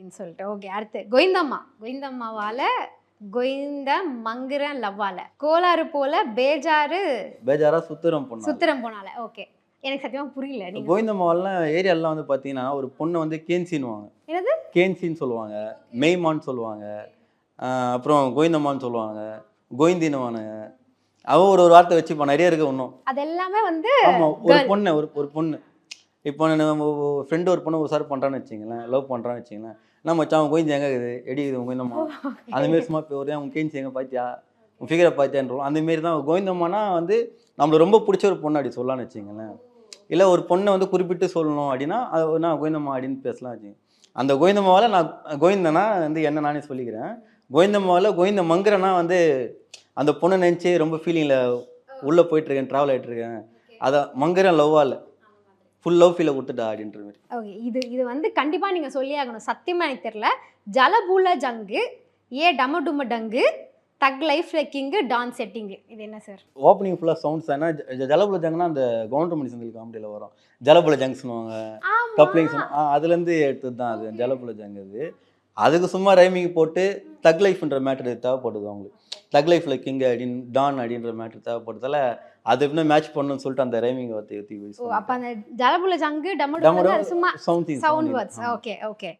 அப்படின்னு சொல்லிட்டு. ஓகே, அடுத்து கோவிந்தம்மா. கோவிந்தம்மாவால கோவிந்த மங்குற லவ்வால கோளாறு போல பேஜாரா சுத்துறம் போனால. ஓகே, எனக்கு சத்தியமா புரியல. நீங்க கோவிந்தம்மாவெல்லாம் ஏரியாலாம் வந்து பார்த்தீங்கன்னா ஒரு பொண்ணை வந்து கேன்சின்னுவாங்க. என்னது? கேன்சின்னு சொல்லுவாங்க, மெய்மான்னு சொல்லுவாங்க, அப்புறம் கோவிந்தம்மான்னு சொல்லுவாங்க, கோவிந்தின்னுவானுங்க. அவன் ஒரு வார்த்தை வச்சுப்பான், நிறைய இருக்கு இன்னும். அது எல்லாமே வந்து ஆமாம், ஒரு பொண்ணு இப்போ நம்ம ஃப்ரெண்டு ஒரு பொண்ணு ஒரு சார் பண்ணுறான்னு வச்சிங்களேன், லவ் பண்ணுறான்னு வச்சிங்களேன், என்ன மச்சான் அவன் கோயிந்தி எங்கே இருக்குது, எடி இது கோவிந்தம்மா அந்தமாரி சும்மா இப்போ ஒரு உன் கேன்சி எங்கே பார்த்தியா, உன் ஃபிகரை பார்த்தியான்றோம். அந்தமாரி தான் கோவிந்தம்மானா வந்து நம்மளுக்கு ரொம்ப பிடிச்ச ஒரு பொண்ணு அப்படி சொல்லலான்னு வச்சிங்களேன். இல்லை ஒரு பொண்ணை வந்து குறிப்பிட்டு சொல்லணும் அப்படின்னா அது நான் கோவிந்தம்மா அப்படின்னு பேசலாம் வச்சுங்க. அந்த கோவிந்தம்மாவால் நான் கோவிந்தனா வந்து என்ன நானே சொல்லிக்கிறேன். கோவிந்தம்மாவில் கோவிந்த மங்குறனா வந்து அந்த பொண்ணை நினச்சி ரொம்ப ஃபீலிங்கில் உள்ளே போயிட்டுருக்கேன், ட்ராவல் ஆகிட்டுருக்கேன். அதை மங்குறேன் லவ்வால் ஃபுல் லவ் ஃபீலை கொடுத்துட்டா அப்படின்ற மாதிரி. ஓகே, இது வந்து கண்டிப்பாக நீங்கள் சொல்லி ஆகணும். சத்தியமாக எனக்கு தெரியல. ஜலபூல ஜங்கு, ஏ டமடும டங்கு, தக் லைஃப் கிங்கு, டான் செட்டிங்கு, இது என்ன சார்? ஓப்பனிங் ஃபுல்லாக சவுண்ட்ஸ் ஏன்னா ஜலபுல ஜங்குனா அந்த கவுண்டமணி செந்தில் காமெடியில் வரும், ஜலபுல ஜங்க் சொல்லுவாங்க, கப்ளிங் சொல்லுவாங்க, அதுலேருந்து எடுத்தது தான் அது ஜலபுல ஜங்கு. அதுக்கு சும்மா ரைமிங் போட்டு தக் லைஃப்ன்ற மேட்ரு தேவைப்படுது அவங்களுக்கு. தக் லைஃப்ல கிங் அப்படின்னு டான் அப்படின்ற மேட்ரு தேவைப்படுறதால அது எப்படின்னா மேட்ச் பண்ணணும்னு சொல்லிட்டு அந்த ரைமிங் வார்த்தை அப்போ அந்த ஜலபுல ஜங்கு டமடும சும்மா சவுண்ட் வேர்ட்ஸ். Okay okay.